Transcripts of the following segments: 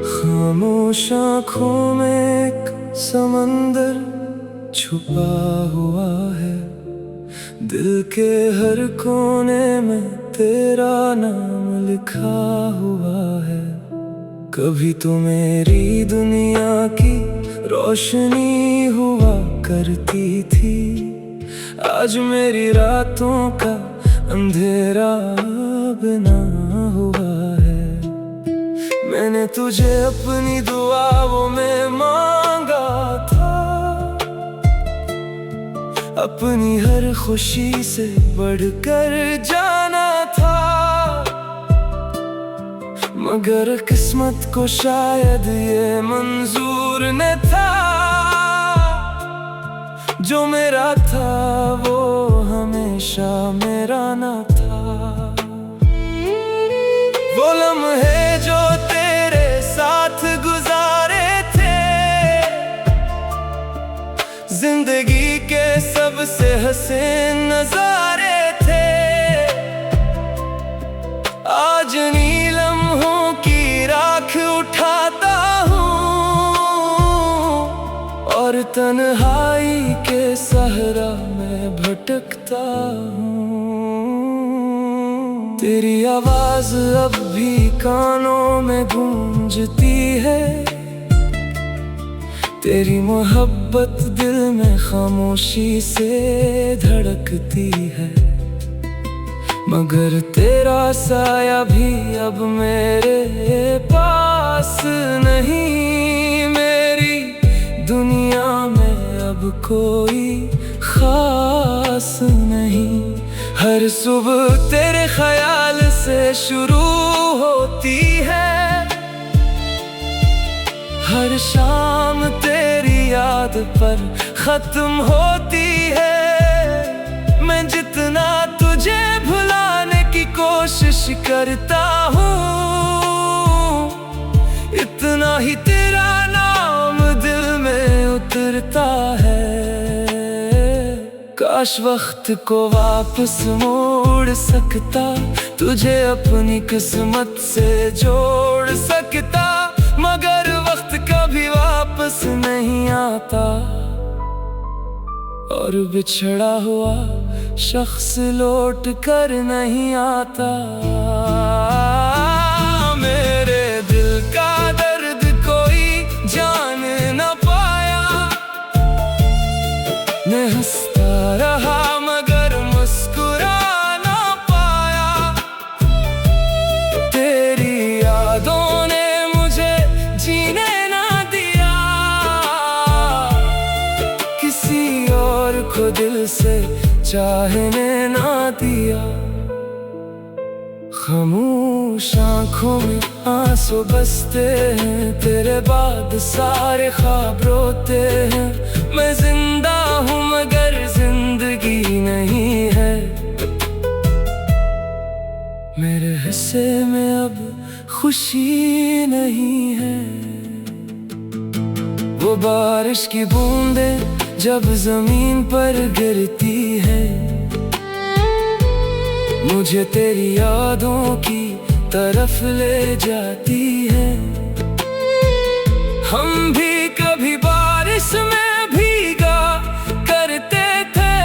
खामोश आँखों में एक समंदर छुपा हुआ है। दिल के हर कोने में तेरा नाम लिखा हुआ है। कभी तो मेरी दुनिया की रोशनी हुआ करती थी, आज मेरी रातों का अंधेरा बिना हुआ है। मैंने तुझे अपनी दुआओं में मांगा था, अपनी हर खुशी से बढ़कर जाना था। मगर किस्मत को शायद ये मंजूर न था, जो मेरा था वो हमेशा मेरा न था। वो लम्हे जो तेरे साथ गुजारे थे, जिंदगी के सबसे हसीन नजारे थे। आज इन लम्हों की राख उठाता हूँ और तन्हाई के सहरा में भटकता हूँ। तेरी आवाज अब भी कानों में गूंजती है, तेरी मोहब्बत दिल में खामोशी से धड़कती है। मगर तेरा साया भी अब मेरे पास नहीं, मेरी दुनिया में अब कोई खास नहीं। हर सुबह तेरे ख्याल से शुरू होती है, हर शाम तेरी याद पर खत्म होती है। मैं जितना तुझे भुलाने की कोशिश करता हूँ, इतना ही तेरा नाम दिल में उतरता है। काश वक्त को वापस मोड़ सकता, तुझे अपनी किस्मत से जोड़ सकता। मगर वक्त कभी वापस नहीं आता, और बिछड़ा हुआ शख्स लौट कर नहीं आता। मेरे दिल का दर्द कोई जान न पाया, मैं हंसता रहा मगर मुस्कुरा ना पाया। तेरी यादों ने मुझे जीने ना दिया, किसी और को दिल से चाहने ना दिया। खामोश आँखों में आंसू बसते हैं, तेरे बाद सारे ख्वाब रोते हैं। मैं जिंदा हूँ मगर जिंदगी नहीं है, मेरे हिस्से में अब खुशी नहीं है। वो बारिश की बूंदें जब जमीन पर गिरती है, मुझे तेरी यादों की तरफ ले जाती है। हम भी कभी बारिश में भीगा करते थे,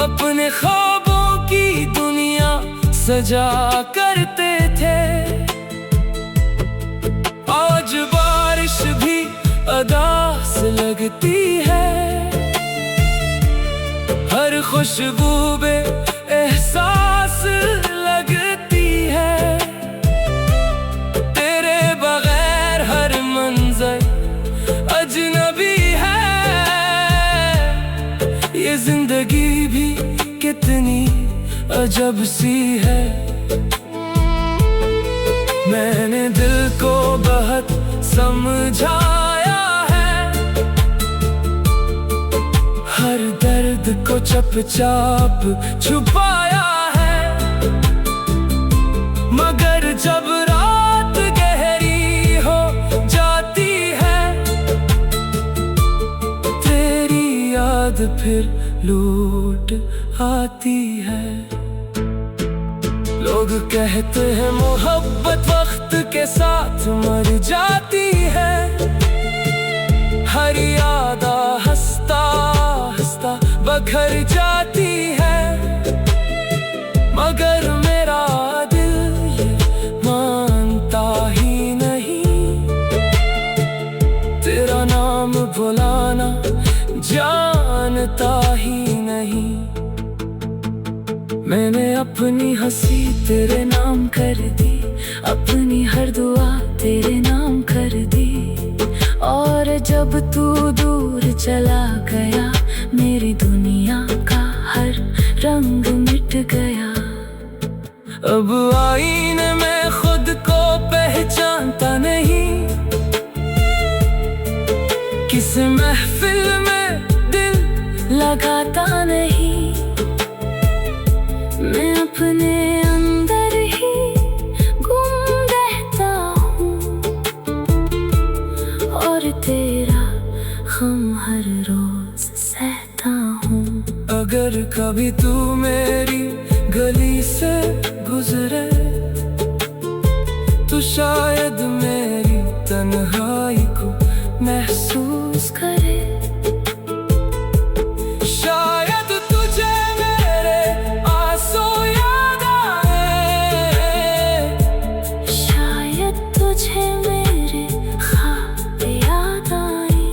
अपने ख्वाबों की दुनिया सजा करते थे। आज बारिश भी अदास लगती है, हर खुशबू बे एहसास लगती है। तेरे बगैर हर मंजर अजनबी है, ये जिंदगी भी कितनी अजब सी है। मैंने दिल को बहुत समझाया चुपचाप छुपाया है, मगर जब रात गहरी हो जाती है तेरी याद फिर लौट आती है। लोग कहते हैं मोहब्बत वक्त के साथ मर जाती है, हर याद हंसता हंसता बखर जाती है, मगर मेरा दिल ये मानता ही नहीं, तेरा नाम भुलाना जानता ही नहीं। मैंने अपनी हंसी तेरे नाम कर दी, अपनी हर दुआ तेरे नाम कर दी, और जब तू दूर चला गया मेरी दुनिया का हर रंग मिट गया। अब आईने में खुद को पहचानता नहीं, किस महफिल में दिल लगाता नहीं, मैं अपने अंदर ही गुम रहता हूँ, और तेरा गम हर रोज सहता हूँ। अगर कभी तू मेरी गली से गुजरे तो शायद मेरी तन्हाई को महसूस करे, शायद तुझे मेरे आंसू याद आए, शायद तुझे मेरे ख्वाब याद आए,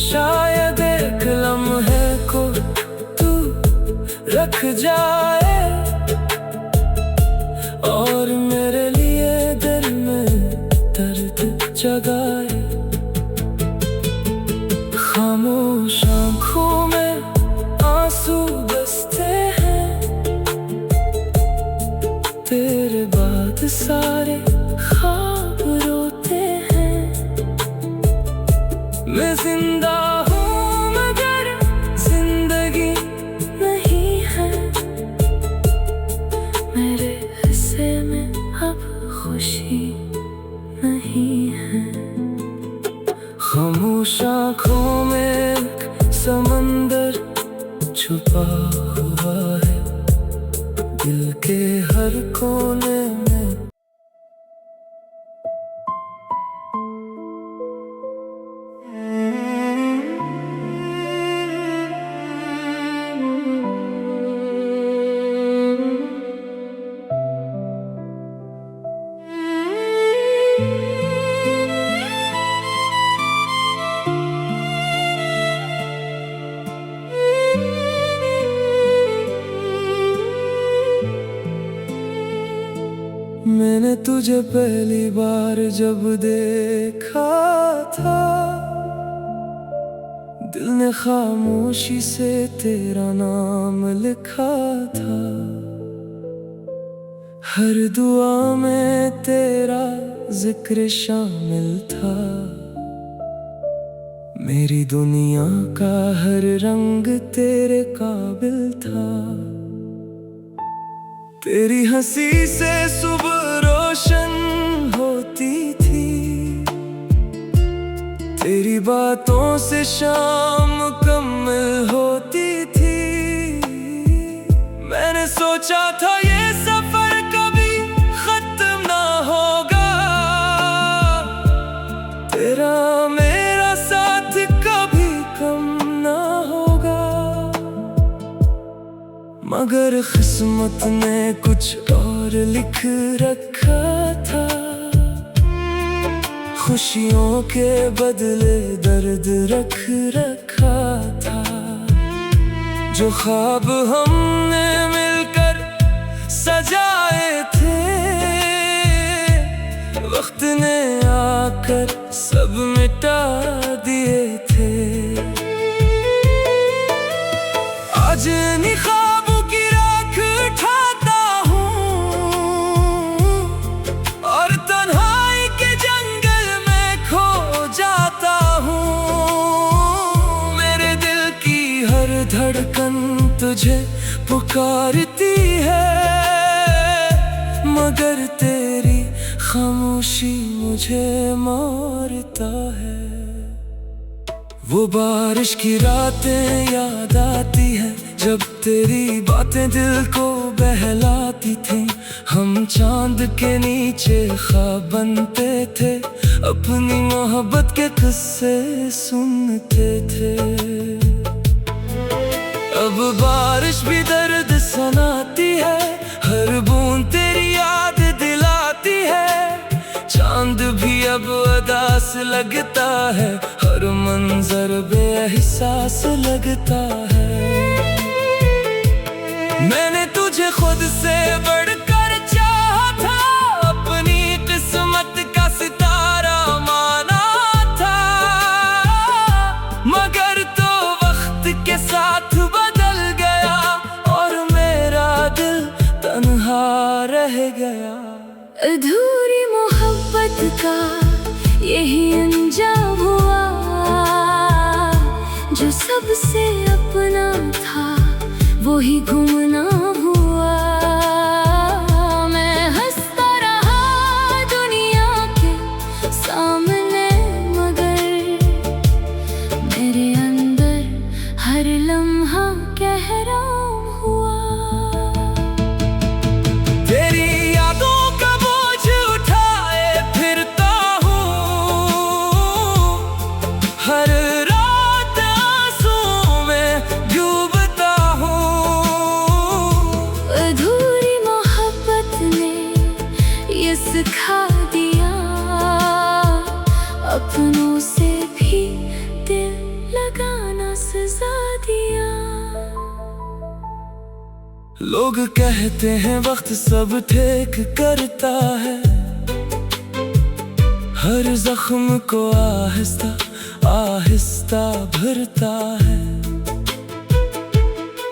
शायद एक लम्हे को तू रख जाए और मेरे लिए दिल में दर्द जगाए। खामोश आँखों में आंसू बसते हैं, तेरे बाद सारे ख्वाब रोते हैं। मैं जिंदा हूँ मगर जिंदगी नहीं है, मेरे हिस्से में अब खुशी नहीं है। खामोश आँखों में एक समंदर छुपा हुआ है, दिल के हर कोने में। मैंने तुझे पहली बार जब देखा था, दिल ने खामोशी से तेरा नाम लिखा था, हर दुआ में तेरा जिक्र शामिल था, मेरी दुनिया का हर रंग तेरे काबिल था। तेरी हंसी से सुबह रोशन होती थी, तेरी बातों से शाम मुकम्मल होती थी। मैंने सोचा था ये सफर कभी खत्म ना होगा, तेरा मेरा साथ कभी कम ना होगा, मगर किस्मत ने कुछ और लिख रखा था। खुशियों के बदले दर्द रख रखा था, जो ख्वाब हमने मिलकर सजाए थे, वक्त ने आकर सब मिटा दिए थे। आज नहीं ख्वाबों की राख उठाता हूँ और तन्हाई के जंगल में खो जाता हूँ। मेरे दिल की हर धड़कन तुझे पुकारती है, मगर तेरी खामोशी मुझे मारता है। वो बारिश की रातें याद आती है, जब तेरी बातें दिल को बहलाती थी। हम चांद के नीचे ख्वाब बनते थे, अपनी मोहब्बत के किस्से सुनते थे। अब बारिश भी दर्द सुनाती है, हर बूंद तेरी याद दिलाती है। चांद भी अब उदास लगता है, हर मंजर बेएहसास लगता है। मैंने तुझे खुद से बढ़कर चाहा था, अपनी किस्मत का सितारा माना था, मगर तो वक्त के साथ बदल गया और मेरा दिल तन्हा रह गया। अधूरी मोहब्बत का यही अंजाम हुआ, जो सबसे अपना था वही गुमनाम हुआ। मैं हंसता रहा दुनिया के सामने, मगर मेरे अंदर हर लम्हा कहराम हुआ। तेरी यादों का बोझ उठाए फिरता हूँ, हर रात आंसुओं में डूबता हूँ। अधूरी मोहब्बत ने ये सिखा दिया, अपनों से भी दिल लगाना सजा दिया। लोग कहते हैं वक्त सब ठीक करता है, हर जख्म को आहिस्ता आहिस्ता भरता है,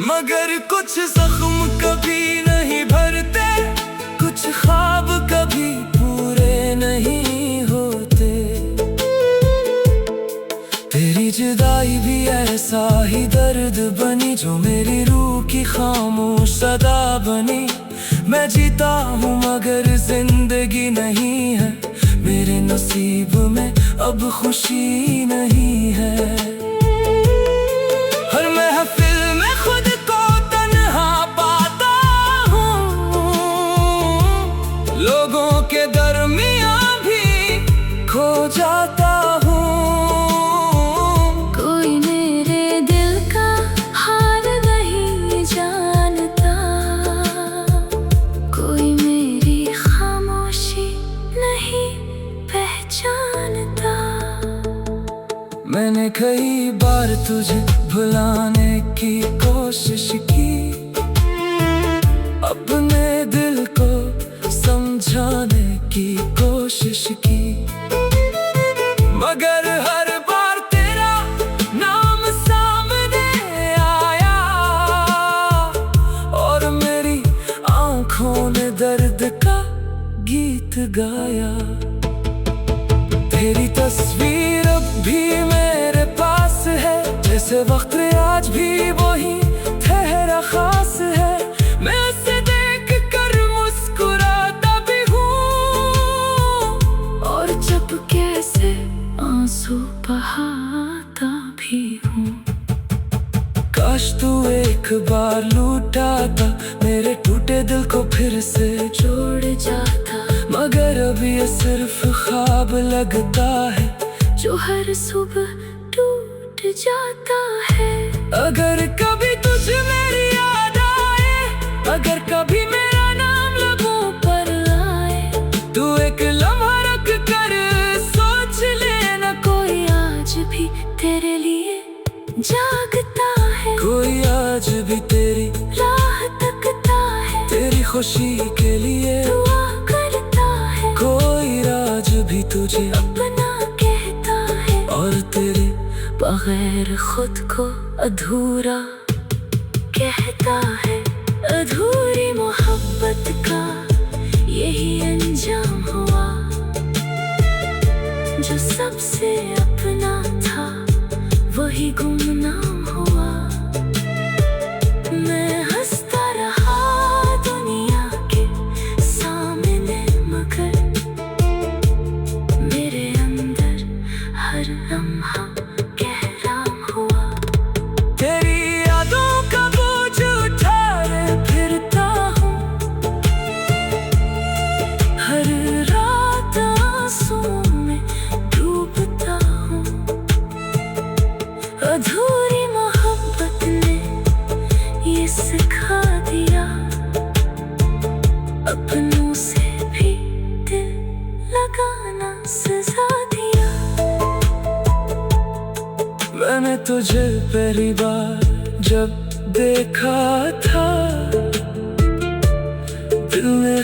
मगर कुछ जख्म कभी नहीं भरते, कुछ ख्वाब कभी पूरे नहीं होते। तेरी जुदाई भी ऐसा ही दर्द बनी, जो मेरी रूह की खामोश सदा बनी। मैं जीता हूँ मगर जिंदगी नहीं है, मेरे नसीब में अब खुशी नहीं है। हर महफिल में खुद को तन्हा पाता हूँ, लोगों के दरमियाँ भी खो जाता हूँ। कोई मेरे दिल का हाल नहीं जानता, कोई मेरी खामोशी नहीं पहचानता। मैंने कई बार तुझे भुलाने की कोशिश की, अपने दिल को समझाने की कोशिश की, मगर हर बार तेरा नाम सामने आया और मेरी आंखों ने दर्द का गीत गाया। तेरी तस्वीर अब भी मेरे पास है, जैसे वक्त आज भी वही ठहरा खास है। मैं उसे देख कर मुस्कुराता भी हूँ, और जब कैसे आंसू बहाता भी हूँ। काश तू एक बार लौटाता, मेरे टूटे दिल को फिर से जोड़ जाता, मगर अब ये सिर्फ ख्वाब लगता है, जो हर सुबह टूट जाता है। अगर कभी तुझे मेरी याद आए, अगर कभी मेरा नाम लबों पर आए, तू एक लम्हा रख कर सोच लेना, कोई आज भी तेरे लिए जागता है, कोई आज भी तेरी राह तकता है, तेरी खुशी के लिए दुआ करता है। कोई राज भी तुझे अपना कहता है, और तेरे बगैर खुद को अधूरा कहता है। अधूरी मोहब्बत का यही अंजाम हुआ, जो सबसे अपना था वही गुमनाम हुआ। ठिकाना सजा दिया। मैंने तुझे पहली बार जब देखा था, दिल ने